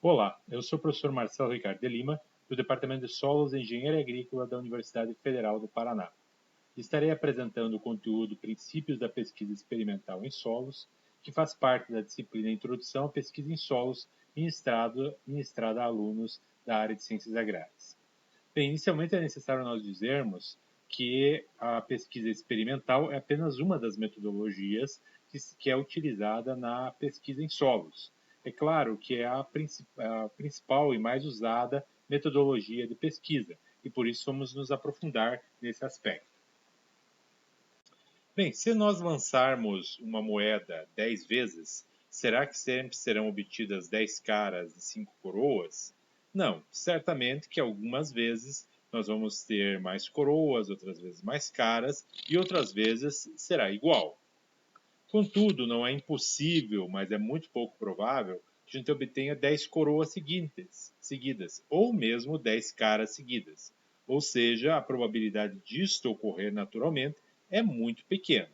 Olá, eu sou o professor Marcelo Ricardo de Lima, do Departamento de Solos e Engenharia Agrícola da Universidade Federal do Paraná. Estarei apresentando o conteúdo Princípios da Pesquisa Experimental em Solos, que faz parte da disciplina Introdução à Pesquisa em Solos, ministrada a alunos da área de Ciências Agrárias. Bem, inicialmente é necessário nós dizermos que a pesquisa experimental é apenas uma das metodologias que é utilizada na pesquisa em solos. É claro que é a principal e mais usada metodologia de pesquisa, e por isso vamos nos aprofundar nesse aspecto. Bem, se nós lançarmos uma moeda 10 vezes, será que sempre serão obtidas 10 caras e 5 coroas? Não, certamente que algumas vezes nós vamos ter mais coroas, outras vezes mais caras e outras vezes será igual. Contudo, não é impossível, mas é muito pouco provável que a gente obtenha 10 coroas seguidas, ou mesmo 10 caras seguidas. Ou seja, a probabilidade disto ocorrer naturalmente é muito pequena.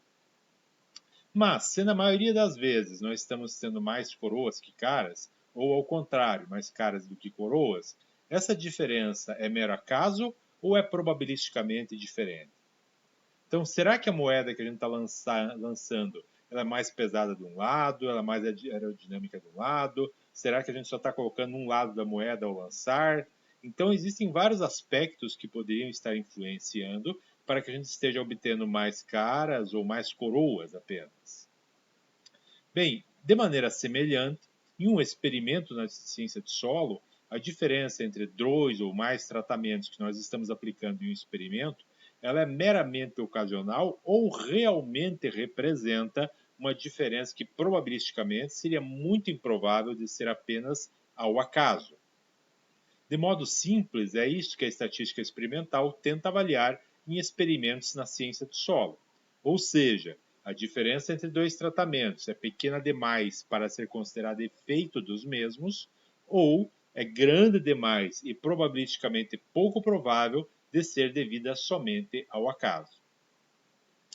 Mas, se na maioria das vezes nós estamos tendo mais coroas que caras, ou ao contrário, mais caras do que coroas, essa diferença é mero acaso ou é probabilisticamente diferente? Então, será que a moeda que a gente está lançando ela é mais pesada de um lado, ela é mais aerodinâmica de um lado? Será que a gente só está colocando um lado da moeda ao lançar? Então, existem vários aspectos que poderiam estar influenciando para que a gente esteja obtendo mais caras ou mais coroas apenas. Bem, de maneira semelhante, em um experimento na ciência de solo, a diferença entre dois ou mais tratamentos que nós estamos aplicando em um experimento, ela é meramente ocasional ou realmente representa uma diferença que probabilisticamente seria muito improvável de ser apenas ao acaso. De modo simples, é isso que a estatística experimental tenta avaliar em experimentos na ciência do solo. Ou seja, a diferença entre dois tratamentos é pequena demais para ser considerada efeito dos mesmos, ou é grande demais e probabilisticamente pouco provável de ser devida somente ao acaso.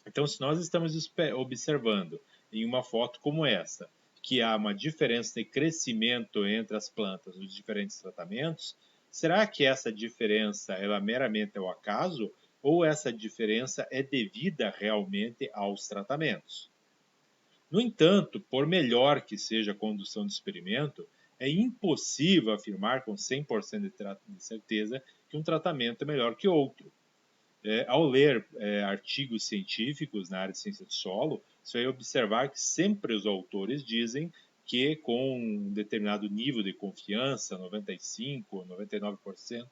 Então, se nós estamos observando em uma foto como essa, que há uma diferença de crescimento entre as plantas dos diferentes tratamentos, será que essa diferença ela meramente é o acaso ou essa diferença é devida realmente aos tratamentos? No entanto, por melhor que seja a condução do experimento, é impossível afirmar com 100% de certeza que um tratamento é melhor que outro. Ao ler artigos científicos na área de ciência do solo, você vai observar que sempre os autores dizem que com um determinado nível de confiança, 95% ou 99%,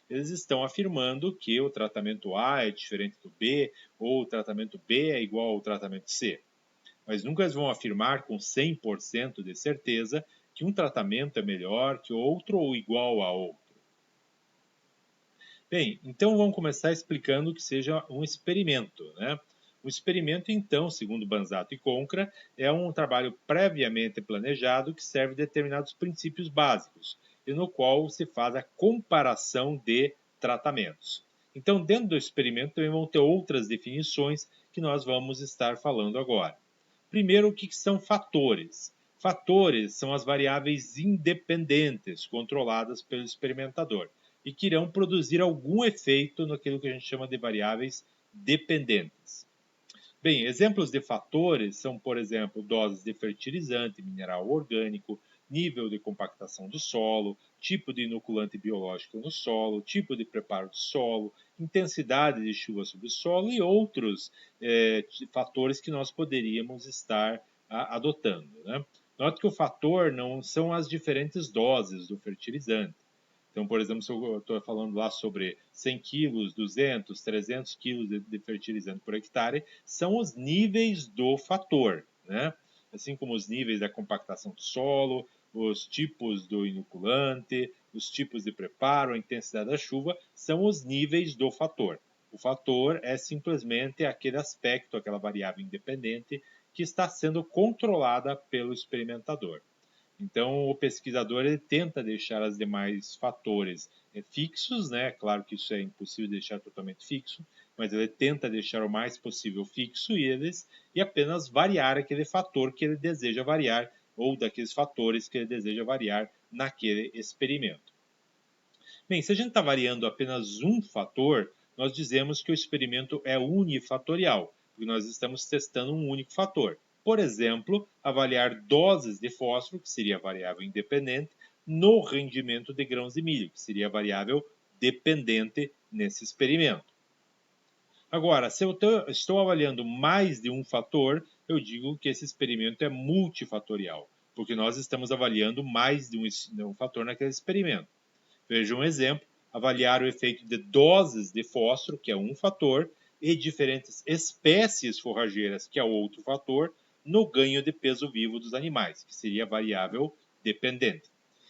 eles estão afirmando que o tratamento A é diferente do B, ou o tratamento B é igual ao tratamento C. Mas nunca eles vão afirmar com 100% de certeza que um tratamento é melhor que outro ou igual a outro. Bem, então vamos começar explicando que seja um experimento, né? O experimento, então, segundo Banzato e Concra, é um trabalho previamente planejado que serve determinados princípios básicos e no qual se faz a comparação de tratamentos. Então, dentro do experimento também vão ter outras definições que nós vamos estar falando agora. Primeiro, o que são fatores? Fatores são as variáveis independentes controladas pelo experimentador e que irão produzir algum efeito naquilo que a gente chama de variáveis dependentes. Bem, exemplos de fatores são, por exemplo, doses de fertilizante, mineral orgânico, nível de compactação do solo, tipo de inoculante biológico no solo, tipo de preparo do solo, intensidade de chuva sobre o solo e outros fatores que nós poderíamos estar adotando. Né? Note que o fator não são as diferentes doses do fertilizante. Então, por exemplo, se eu estou falando lá sobre 100 quilos, 200, 300 quilos de fertilizante por hectare, são os níveis do fator, né? Assim como os níveis da compactação do solo, os tipos do inoculante, os tipos de preparo, a intensidade da chuva, são os níveis do fator. O fator é simplesmente aquele aspecto, aquela variável independente que está sendo controlada pelo experimentador. Então, o pesquisador ele tenta deixar os demais fatores fixos, né? Claro que isso é impossível deixar totalmente fixo, mas ele tenta deixar o mais possível fixo e apenas variar aquele fator que ele deseja variar ou daqueles fatores que ele deseja variar naquele experimento. Bem, se a gente está variando apenas um fator, nós dizemos que o experimento é unifatorial, porque nós estamos testando um único fator. Por exemplo, avaliar doses de fósforo, que seria a variável independente, no rendimento de grãos de milho, que seria a variável dependente nesse experimento. Agora, se eu estou avaliando mais de um fator, eu digo que esse experimento é multifatorial, porque nós estamos avaliando mais de um fator naquele experimento. Veja um exemplo: avaliar o efeito de doses de fósforo, que é um fator, e diferentes espécies forrageiras, que é outro fator, no ganho de peso vivo dos animais, que seria a variável dependente.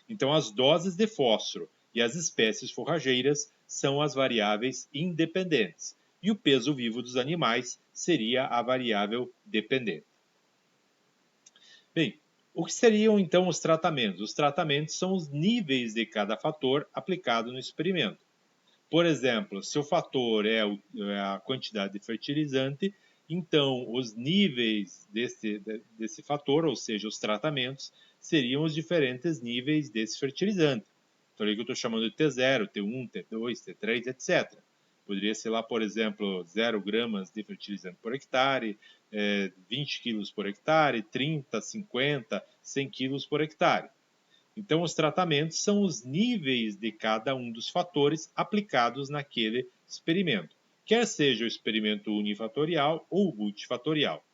Então, as doses de fósforo e as espécies forrageiras são as variáveis independentes, e o peso vivo dos animais seria a variável dependente. Bem, o que seriam então os tratamentos? Os tratamentos são os níveis de cada fator aplicado no experimento. Por exemplo, se o fator é a quantidade de fertilizante, então os níveis desse fator, ou seja, os tratamentos, seriam os diferentes níveis desse fertilizante. Então, ali que eu estou chamando de T0, T1, T2, T3, etc. Poderia ser lá, por exemplo, 0 gramas de fertilizante por hectare, 20 quilos por hectare, 30, 50, 100 quilos por hectare. Então, os tratamentos são os níveis de cada um dos fatores aplicados naquele experimento, quer seja o experimento unifatorial ou multifatorial.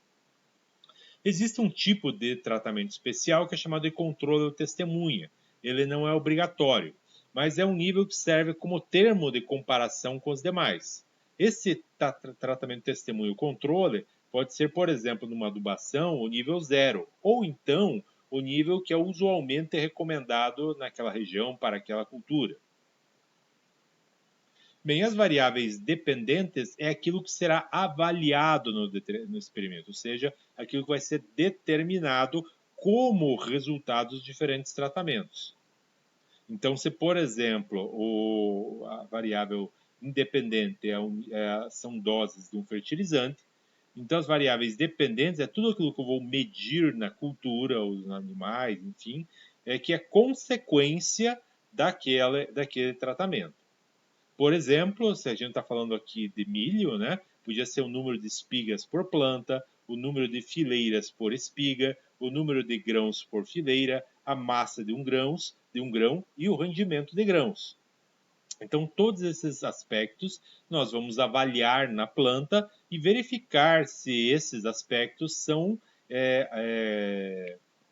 Existe um tipo de tratamento especial que é chamado de controle ou testemunha. Ele não é obrigatório, mas é um nível que serve como termo de comparação com os demais. Esse tratamento testemunho ou controle pode ser, por exemplo, numa adubação, o nível 0, ou então o nível que é usualmente recomendado naquela região para aquela cultura. Bem, as variáveis dependentes é aquilo que será avaliado no experimento, ou seja, aquilo que vai ser determinado como resultado dos diferentes tratamentos. Então, se, por exemplo, a variável independente são doses de um fertilizante, então as variáveis dependentes é tudo aquilo que eu vou medir na cultura, os animais, enfim, que é consequência daquele tratamento. Por exemplo, se a gente está falando aqui de milho, né, podia ser o número de espigas por planta, o número de fileiras por espiga, o número de grãos por fileira, a massa de um grão e o rendimento de grãos. Então, todos esses aspectos nós vamos avaliar na planta e verificar se esses aspectos são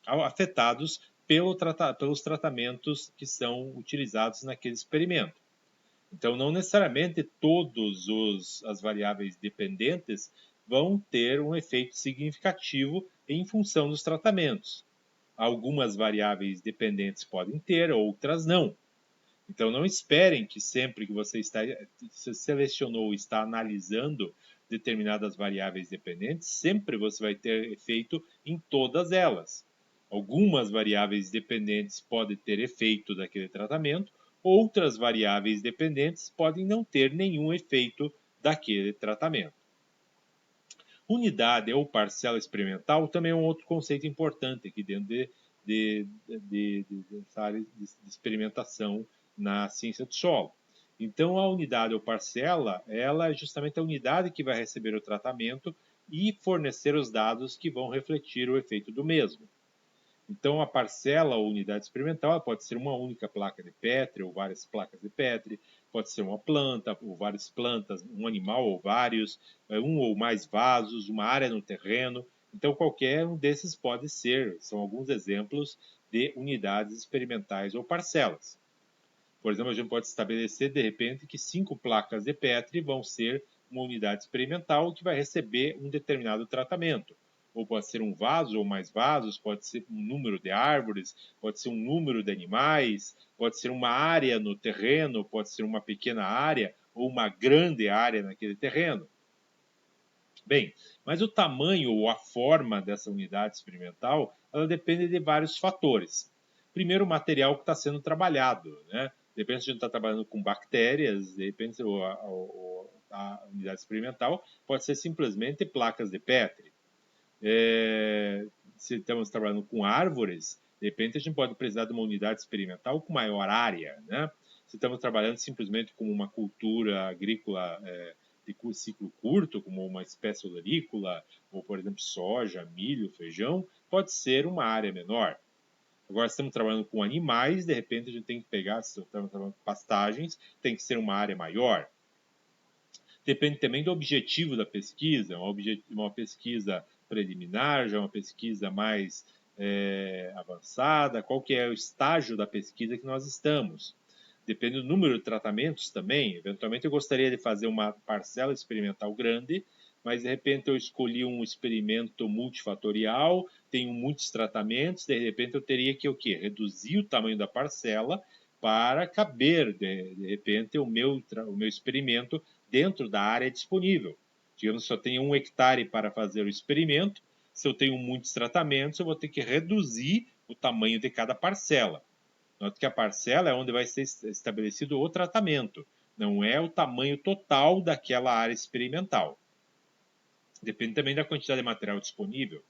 afetados pelos tratamentos que são utilizados naquele experimento. Então, não necessariamente todas as variáveis dependentes vão ter um efeito significativo em função dos tratamentos. Algumas variáveis dependentes podem ter, outras não. Então, não esperem que sempre que você selecionou e está analisando determinadas variáveis dependentes, sempre você vai ter efeito em todas elas. Algumas variáveis dependentes podem ter efeito daquele tratamento, outras variáveis dependentes podem não ter nenhum efeito daquele tratamento. Unidade ou parcela experimental também é um outro conceito importante aqui dentro dessa área de experimentação na ciência do solo. Então, a unidade ou parcela, ela é justamente a unidade que vai receber o tratamento e fornecer os dados que vão refletir o efeito do mesmo. Então, a parcela ou unidade experimental pode ser uma única placa de Petri ou várias placas de Petri, pode ser uma planta ou várias plantas, um animal ou vários, um ou mais vasos, uma área no terreno. Então, qualquer um desses pode ser, são alguns exemplos de unidades experimentais ou parcelas. Por exemplo, a gente pode estabelecer, de repente, que 5 placas de Petri vão ser uma unidade experimental que vai receber um determinado tratamento. Ou pode ser um vaso ou mais vasos, pode ser um número de árvores, pode ser um número de animais, pode ser uma área no terreno, pode ser uma pequena área ou uma grande área naquele terreno. Bem, mas o tamanho ou a forma dessa unidade experimental, ela depende de vários fatores. Primeiro, o material que está sendo trabalhado, né? Depende se a gente está trabalhando com bactérias, de repente a unidade experimental pode ser simplesmente placas de Petri. Se estamos trabalhando com árvores, De repente, a gente pode precisar de uma unidade experimental com maior área, né? Se estamos trabalhando simplesmente como uma cultura agrícola de ciclo curto, como uma espécie olerícola, ou, por exemplo, soja, milho, feijão, pode ser uma área menor. Agora, se estamos trabalhando com animais, de repente a gente tem que pegar, se estamos trabalhando com pastagens, tem que ser uma área maior. Depende também do objetivo da pesquisa, uma pesquisa preliminar, já uma pesquisa mais avançada, qual que é o estágio da pesquisa que nós estamos. Depende do número de tratamentos também. Eventualmente eu gostaria de fazer uma parcela experimental grande, mas de repente eu escolhi um experimento multifatorial, tenho muitos tratamentos, de repente eu teria que o quê? Reduzir o tamanho da parcela para caber, de repente, o meu experimento dentro da área disponível. Digamos, se eu tenho 1 hectare para fazer o experimento, se eu tenho muitos tratamentos, eu vou ter que reduzir o tamanho de cada parcela. Note que a parcela é onde vai ser estabelecido o tratamento, não é o tamanho total daquela área experimental. Depende também da quantidade de material disponível.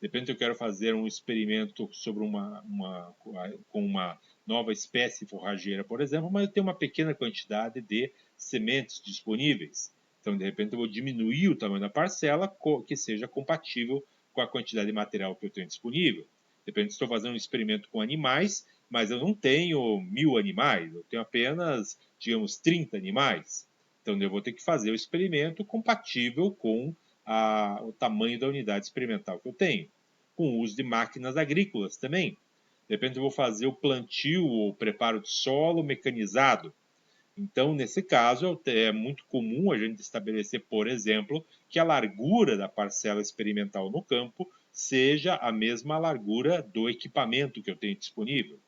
Depende se eu quero fazer um experimento sobre com uma nova espécie forrageira, por exemplo, mas eu tenho uma pequena quantidade de sementes disponíveis. Então, de repente, eu vou diminuir o tamanho da parcela que seja compatível com a quantidade de material que eu tenho disponível. Depende se estou fazendo um experimento com animais, mas eu não tenho 1000 animais, eu tenho apenas, digamos, 30 animais. Então, eu vou ter que fazer o experimento compatível com o tamanho da unidade experimental que eu tenho, com o uso de máquinas agrícolas também. De repente eu vou fazer o plantio ou preparo de solo mecanizado. Então, nesse caso, é muito comum a gente estabelecer, por exemplo, que a largura da parcela experimental no campo seja a mesma largura do equipamento que eu tenho disponível.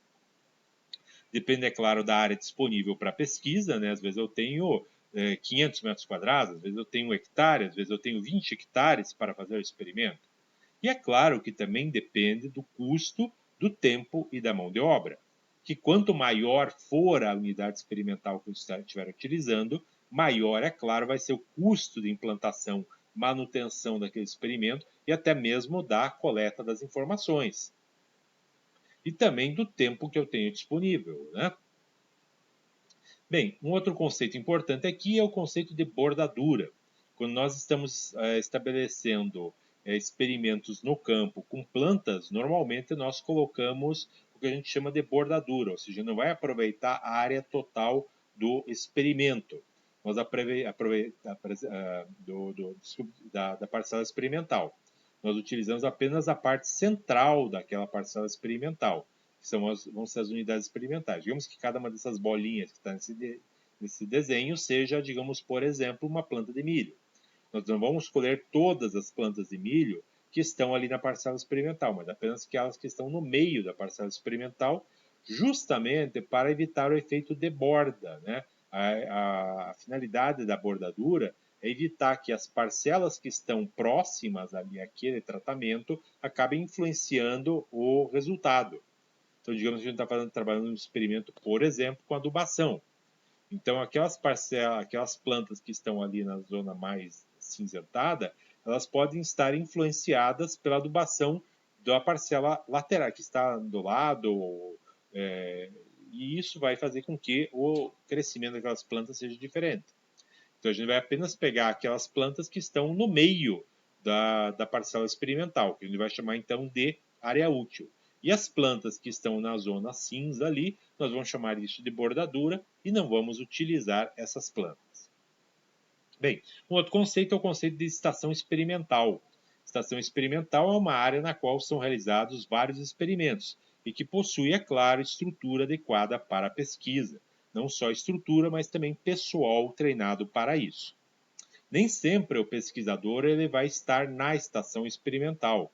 Depende, é claro, da área disponível para pesquisa, né? Às vezes eu tenho 500 metros quadrados, às vezes eu tenho 1 hectare, às vezes eu tenho 20 hectares para fazer o experimento. E é claro que também depende do custo, do tempo e da mão de obra. Que quanto maior for a unidade experimental que eu estiver utilizando, maior, é claro, vai ser o custo de implantação, manutenção daquele experimento e até mesmo da coleta das informações. E também do tempo que eu tenho disponível, né? Bem, um outro conceito importante aqui é o conceito de bordadura. Quando nós estamos estabelecendo experimentos no campo com plantas, normalmente nós colocamos o que a gente chama de bordadura, ou seja, não vai aproveitar a área total do experimento. Nós da parcela experimental. Nós utilizamos apenas a parte central daquela parcela experimental, que vão ser as unidades experimentais. Digamos que cada uma dessas bolinhas que está nesse desenho seja, digamos, por exemplo, uma planta de milho. Nós não vamos escolher todas as plantas de milho que estão ali na parcela experimental, mas apenas aquelas que estão no meio da parcela experimental, justamente para evitar o efeito de borda, né? A finalidade da bordadura é evitar que as parcelas que estão próximas ali àquele tratamento acabem influenciando o resultado. Então, digamos que a gente está trabalhando um experimento, por exemplo, com adubação. Então, aquelas plantas que estão ali na zona mais cinzentada, elas podem estar influenciadas pela adubação da parcela lateral, que está do lado, e isso vai fazer com que o crescimento daquelas plantas seja diferente. Então, a gente vai apenas pegar aquelas plantas que estão no meio da parcela experimental, que a gente vai chamar então de área útil. E as plantas que estão na zona cinza ali, nós vamos chamar isso de bordadura e não vamos utilizar essas plantas. Bem, um outro conceito é o conceito de estação experimental. Estação experimental é uma área na qual são realizados vários experimentos e que possui, é claro, estrutura adequada para a pesquisa. Não só estrutura, mas também pessoal treinado para isso. Nem sempre o pesquisador ele vai estar na estação experimental.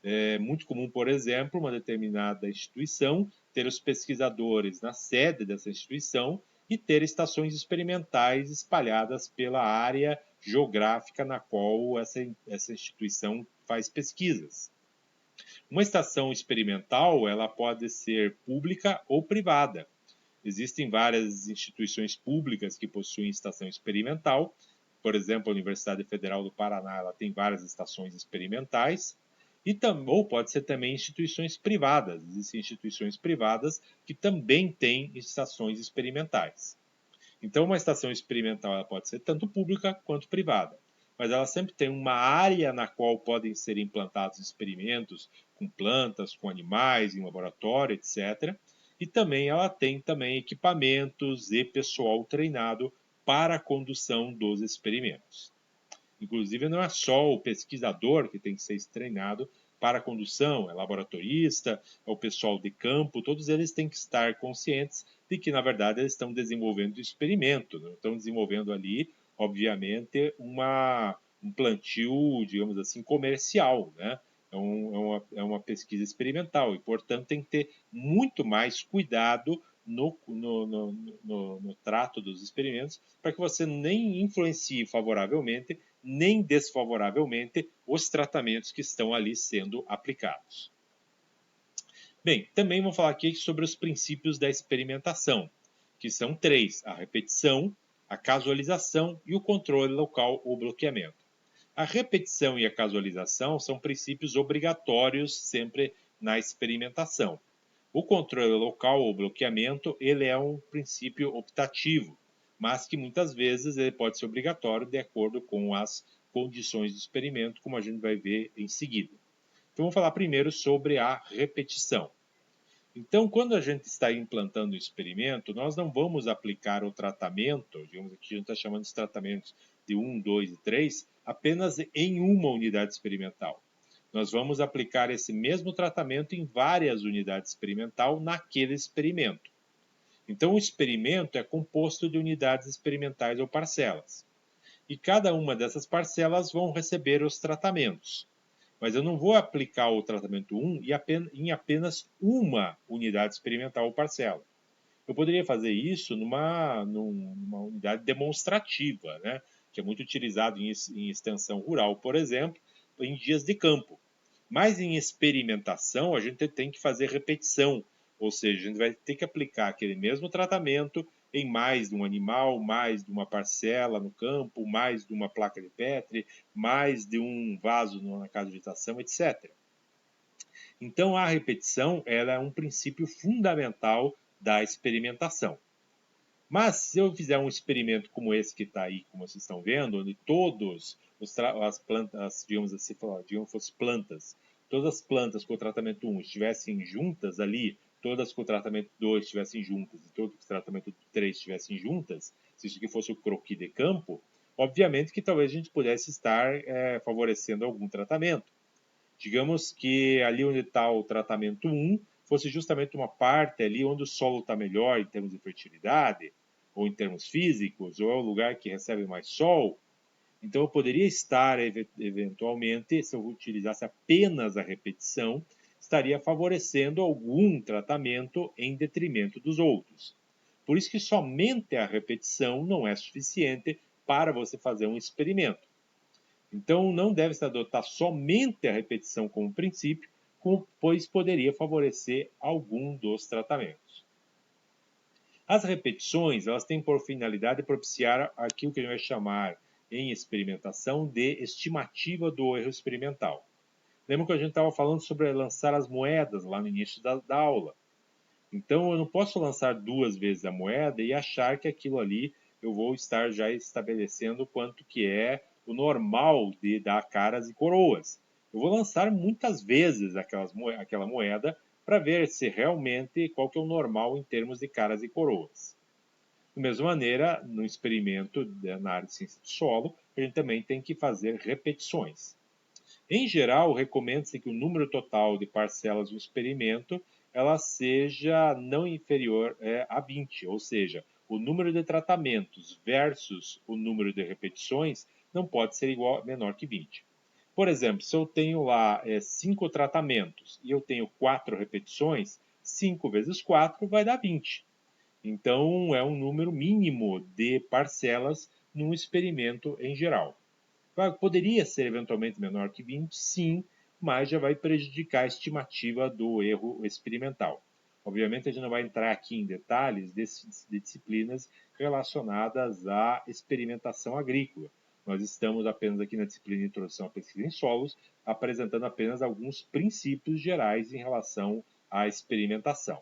É muito comum, por exemplo, uma determinada instituição ter os pesquisadores na sede dessa instituição e ter estações experimentais espalhadas pela área geográfica na qual essa instituição faz pesquisas. Uma estação experimental ela pode ser pública ou privada. Existem várias instituições públicas que possuem estação experimental. Por exemplo, a Universidade Federal do Paraná ela tem várias estações experimentais. Ou pode ser também instituições privadas. Existem instituições privadas que também têm estações experimentais. Então, uma estação experimental ela pode ser tanto pública quanto privada, mas ela sempre tem uma área na qual podem ser implantados experimentos com plantas, com animais, em laboratório, etc. E também ela tem também equipamentos e pessoal treinado para a condução dos experimentos. Inclusive, não é só o pesquisador que tem que ser treinado para a condução, é laboratorista, é o pessoal de campo, todos eles têm que estar conscientes de que, na verdade, eles estão desenvolvendo experimento, não estão desenvolvendo ali, obviamente, um plantio, digamos assim, comercial, né? É uma pesquisa experimental e, portanto, tem que ter muito mais cuidado no trato dos experimentos para que você nem influencie favoravelmente nem desfavoravelmente os tratamentos que estão ali sendo aplicados. Bem, também vou falar aqui sobre os princípios da experimentação, que são três: a repetição, a casualização e o controle local ou bloqueamento. A repetição e a casualização são princípios obrigatórios sempre na experimentação. O controle local ou bloqueamento, ele é um princípio optativo, mas que muitas vezes ele pode ser obrigatório de acordo com as condições do experimento, como a gente vai ver em seguida. Então, vamos falar primeiro sobre a repetição. Então, quando a gente está implantando o experimento, nós não vamos aplicar o tratamento, digamos aqui a gente está chamando de tratamentos de 1, 2 e 3, apenas em uma unidade experimental. Nós vamos aplicar esse mesmo tratamento em várias unidades experimentais naquele experimento. Então, o experimento é composto de unidades experimentais ou parcelas. E cada uma dessas parcelas vão receber os tratamentos. Mas eu não vou aplicar o tratamento 1 em apenas uma unidade experimental ou parcela. Eu poderia fazer isso numa unidade demonstrativa, né? Que é muito utilizado em extensão rural, por exemplo, em dias de campo. Mas em experimentação, a gente tem que fazer repetição, ou seja, a gente vai ter que aplicar aquele mesmo tratamento em mais de um animal, mais de uma parcela no campo, mais de uma placa de Petri, mais de um vaso na casa de habitação, etc. Então, a repetição ela é um princípio fundamental da experimentação. Mas, se eu fizer um experimento como esse que está aí, como vocês estão vendo, onde todas as plantas, digamos assim, digamos fosse plantas, todas as plantas com o tratamento 1 estivessem juntas ali, todas com o tratamento 2 estivessem juntas e todas com o tratamento 3 estivessem juntas, se isso aqui fosse o croquis de campo, obviamente que talvez a gente pudesse estar favorecendo algum tratamento. Digamos que ali onde está o tratamento 1 fosse justamente uma parte ali onde o solo está melhor em termos de fertilidade, ou em termos físicos, ou é o lugar que recebe mais sol. Então eu poderia estar, eventualmente, se eu utilizasse apenas a repetição, estaria favorecendo algum tratamento em detrimento dos outros. Por isso que somente a repetição não é suficiente para você fazer um experimento. Então, não deve-se adotar somente a repetição como princípio, pois poderia favorecer algum dos tratamentos. As repetições elas têm por finalidade propiciar aquilo que a gente vai chamar em experimentação de estimativa do erro experimental. Lembra que a gente estava falando sobre lançar as moedas lá no início da aula? Então, eu não posso lançar duas vezes a moeda e achar que aquilo ali eu vou estar já estabelecendo quanto que é o normal de dar caras e coroas. Eu vou lançar muitas vezes aquela moeda para ver se realmente qual que é o normal em termos de caras e coroas. Da mesma maneira, no experimento na área de ciência do solo, a gente também tem que fazer repetições. Em geral, recomenda-se que o número total de parcelas do experimento ela seja não inferior a 20, ou seja, o número de tratamentos versus o número de repetições não pode ser menor que 20. Por exemplo, se eu tenho lá 5 tratamentos e eu tenho 4 repetições, 5 vezes 4 vai dar 20. Então, é um número mínimo de parcelas num experimento em geral. Poderia ser eventualmente menor que 20, sim, mas já vai prejudicar a estimativa do erro experimental. Obviamente, a gente não vai entrar aqui em detalhes de disciplinas relacionadas à experimentação agrícola, Nós estamos apenas aqui na disciplina de Introdução à Pesquisa em Solos, apresentando apenas alguns princípios gerais em relação à experimentação.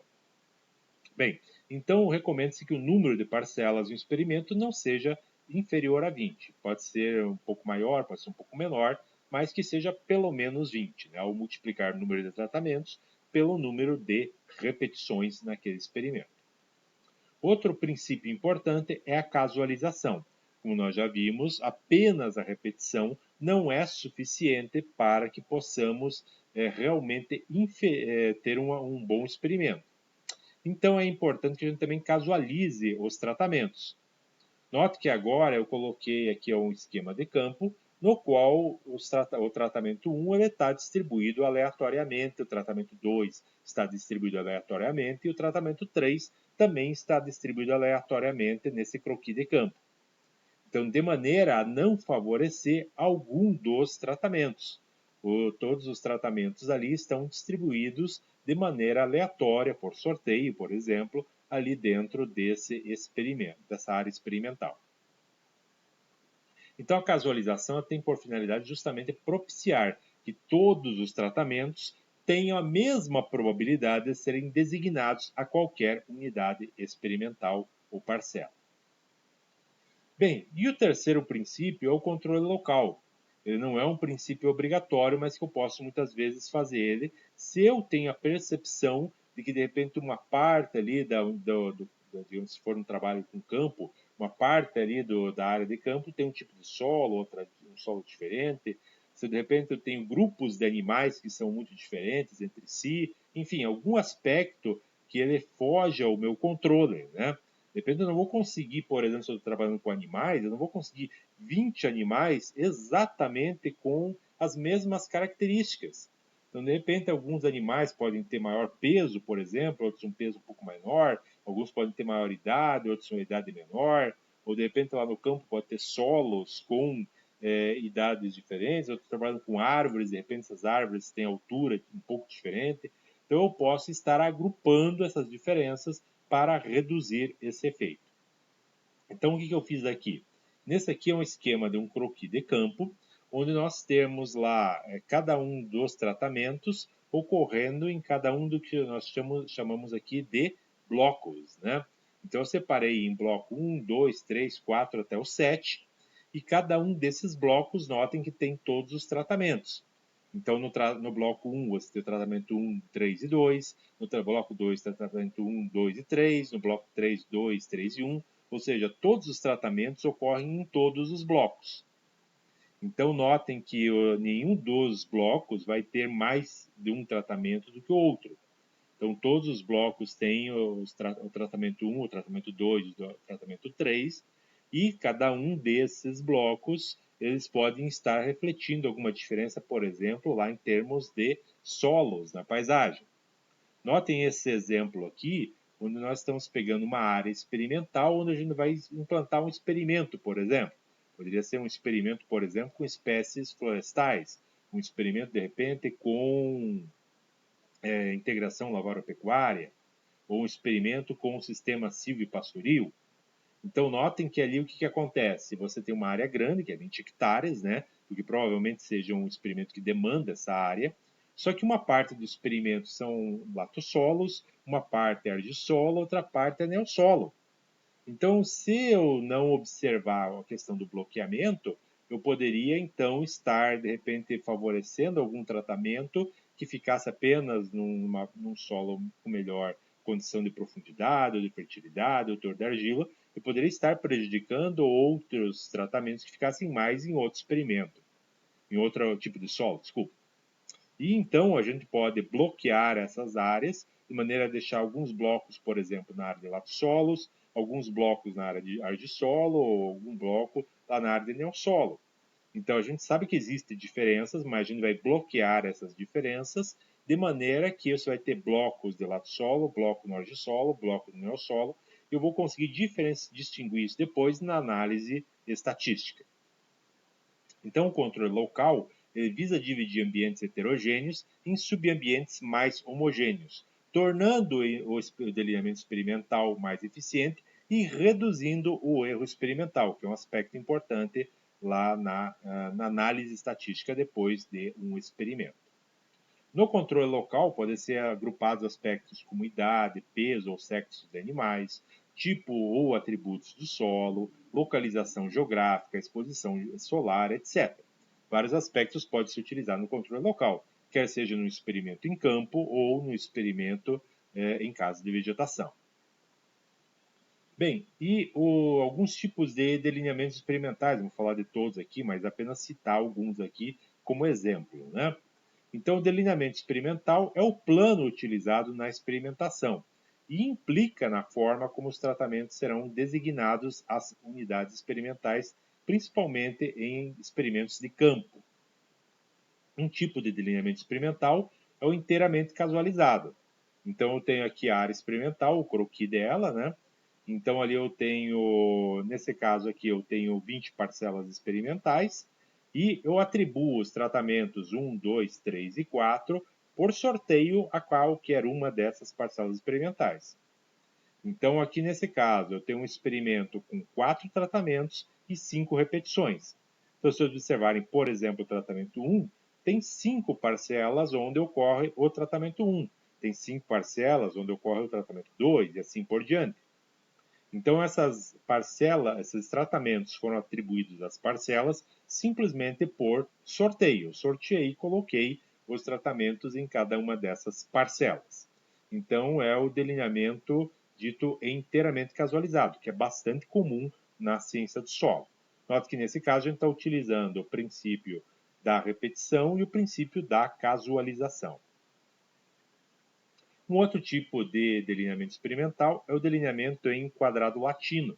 Bem, então recomenda-se que o número de parcelas do experimento não seja inferior a 20. Pode ser um pouco maior, pode ser um pouco menor, mas que seja pelo menos 20, né? Ao multiplicar o número de tratamentos pelo número de repetições naquele experimento. Outro princípio importante é a casualização. Como nós já vimos, apenas a repetição não é suficiente para que possamos realmente ter um bom experimento. Então é importante que a gente também casualize os tratamentos. Note que agora eu coloquei aqui um esquema de campo, no qual o tratamento 1 está distribuído aleatoriamente, o tratamento 2 está distribuído aleatoriamente e o tratamento 3 também está distribuído aleatoriamente nesse croquis de campo. Então, de maneira a não favorecer algum dos tratamentos. Todos os tratamentos ali estão distribuídos de maneira aleatória, por sorteio, por exemplo, ali dentro desse experimento, dessa área experimental. Então, a casualização tem por finalidade justamente propiciar que todos os tratamentos tenham a mesma probabilidade de serem designados a qualquer unidade experimental ou parcela. Bem, e o terceiro princípio é o controle local. Ele não é um princípio obrigatório, mas que eu posso muitas vezes fazer ele se eu tenho a percepção de que de repente uma parte ali, digamos, se for um trabalho com campo, uma parte ali da área de campo tem um tipo de solo, outra um solo diferente. Se de repente eu tenho grupos de animais que são muito diferentes entre si, enfim, algum aspecto que ele foge ao meu controle, né? De repente eu não vou conseguir, por exemplo, se eu estou trabalhando com animais, eu não vou conseguir 20 animais exatamente com as mesmas características. Então, de repente, alguns animais podem ter maior peso, por exemplo, outros um peso um pouco menor, alguns podem ter maior idade, outros uma idade menor, ou de repente lá no campo pode ter solos com idades diferentes, outros trabalhando com árvores, de repente essas árvores têm altura um pouco diferente. Então, eu posso estar agrupando essas diferenças para reduzir esse efeito. Então, o que eu fiz aqui? Nesse aqui é um esquema de um croquis de campo, onde nós temos lá cada um dos tratamentos ocorrendo em cada um do que nós chamamos aqui de blocos, né? Então, eu separei em bloco 1, 2, 3, 4 até o 7, e cada um desses blocos, notem que tem todos os tratamentos. Então, no bloco 1, você tem o tratamento 1, 3 e 2. No bloco 2, tratamento 1, 2 e 3. No bloco 3, 2, 3 e 1. Ou seja, todos os tratamentos ocorrem em todos os blocos. Então, notem que nenhum dos blocos vai ter mais de um tratamento do que o outro. Então, todos os blocos têm o tratamento 1, o tratamento 2, o tratamento 3. E cada um desses blocos eles podem estar refletindo alguma diferença, por exemplo, lá em termos de solos na paisagem. Notem esse exemplo aqui, onde nós estamos pegando uma área experimental, onde a gente vai implantar um experimento, por exemplo. Poderia ser um experimento, por exemplo, com espécies florestais, um experimento, de repente, com integração lavoura-pecuária, ou um experimento com o sistema silvio-pastoril. Então, notem que ali o que acontece? Você tem uma área grande, que é 20 hectares, né? Porque provavelmente seja um experimento que demanda essa área. Só que uma parte do experimento são latossolos, uma parte é argissolo, outra parte é neossolo. Então, se eu não observar a questão do bloqueamento, eu poderia então estar, de repente, favorecendo algum tratamento que ficasse apenas num solo com melhor condição de profundidade, ou de fertilidade, ou teor de argila, eu poderia estar prejudicando outros tratamentos que ficassem mais em outro experimento, em outro tipo de solo, desculpa. E então a gente pode bloquear essas áreas de maneira a deixar alguns blocos, por exemplo, na área de latossolos, alguns blocos na área de argissolo ou algum bloco lá na área de neossolo. Então a gente sabe que existem diferenças, mas a gente vai bloquear essas diferenças de maneira que você vai ter blocos de latosolo, bloco no argissolo, bloco no neossolo, e eu vou conseguir distinguir isso depois na análise estatística. Então, o controle local ele visa dividir ambientes heterogêneos em subambientes mais homogêneos, tornando o delineamento experimental mais eficiente e reduzindo o erro experimental, que é um aspecto importante lá na análise estatística depois de um experimento. No controle local, podem ser agrupados aspectos como idade, peso ou sexo de animais, tipo ou atributos do solo, localização geográfica, exposição solar, etc. Vários aspectos podem se utilizar no controle local, quer seja no experimento em campo ou no experimento em caso de vegetação. Bem, e alguns tipos de delineamentos experimentais, vamos falar de todos aqui, mas apenas citar alguns aqui como exemplo, né? Então, o delineamento experimental é o plano utilizado na experimentação e implica na forma como os tratamentos serão designados às unidades experimentais, principalmente em experimentos de campo. Um tipo de delineamento experimental é o inteiramente casualizado. Então, eu tenho aqui a área experimental, o croquis dela, né? Então, ali eu tenho, nesse caso aqui, eu tenho 20 parcelas experimentais e eu atribuo os tratamentos 1, 2, 3 e 4 por sorteio a qualquer uma dessas parcelas experimentais. Então, aqui nesse caso, eu tenho um experimento com 4 tratamentos e 5 repetições. Então, se vocês observarem, por exemplo, o tratamento 1, tem 5 parcelas onde ocorre o tratamento 1. Tem 5 parcelas onde ocorre o tratamento 2 e assim por diante. Então, essas parcelas, esses tratamentos foram atribuídos às parcelas simplesmente por sorteio. Sorteei e coloquei os tratamentos em cada uma dessas parcelas. Então, é o delineamento dito inteiramente casualizado, que é bastante comum na ciência do solo. Note que nesse caso a gente está utilizando o princípio da repetição e o princípio da casualização. Um outro tipo de delineamento experimental é o delineamento em quadrado latino,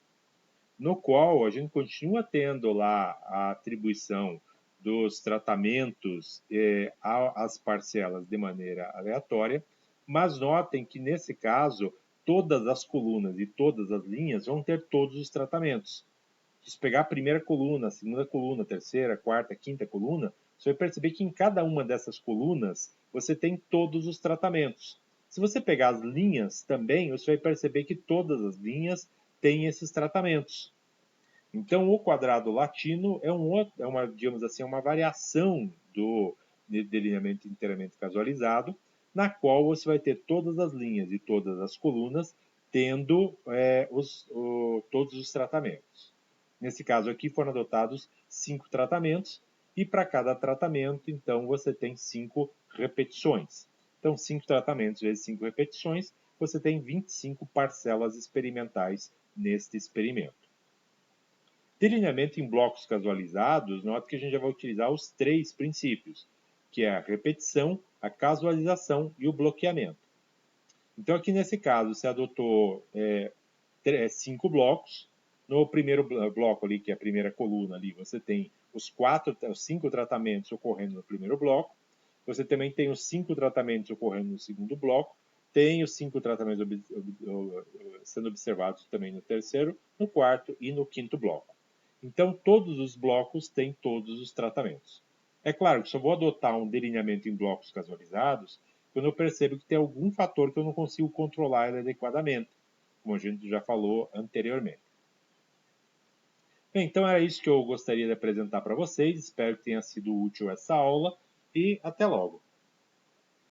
no qual a gente continua tendo lá a atribuição dos tratamentos às parcelas de maneira aleatória, mas notem que nesse caso todas as colunas e todas as linhas vão ter todos os tratamentos. Se você pegar a primeira coluna, a segunda coluna, a terceira, a quarta, a quinta coluna, você vai perceber que em cada uma dessas colunas você tem todos os tratamentos. Se você pegar as linhas também, você vai perceber que todas as linhas têm esses tratamentos. Então, o quadrado latino é uma, digamos assim, uma variação do delineamento inteiramente casualizado, na qual você vai ter todas as linhas e todas as colunas tendo todos os tratamentos. Nesse caso aqui foram adotados 5 tratamentos e para cada tratamento, então, você tem 5 repetições. Então, 5 tratamentos vezes 5 repetições, você tem 25 parcelas experimentais neste experimento. Delineamento em blocos casualizados, nota que a gente já vai utilizar os 3 princípios, que é a repetição, a casualização e o bloqueamento. Então, aqui nesse caso, você adotou 5 blocos. No primeiro bloco ali, que é a primeira coluna ali, você tem os 5 tratamentos ocorrendo no primeiro bloco. Você também tem os 5 tratamentos ocorrendo no segundo bloco. Tem os 5 tratamentos sendo observados também no terceiro, no quarto e no quinto bloco. Então, todos os blocos têm todos os tratamentos. É claro que só vou adotar um delineamento em blocos casualizados quando eu percebo que tem algum fator que eu não consigo controlar ele adequadamente, como a gente já falou anteriormente. Bem, então era isso que eu gostaria de apresentar para vocês. Espero que tenha sido útil essa aula e até logo.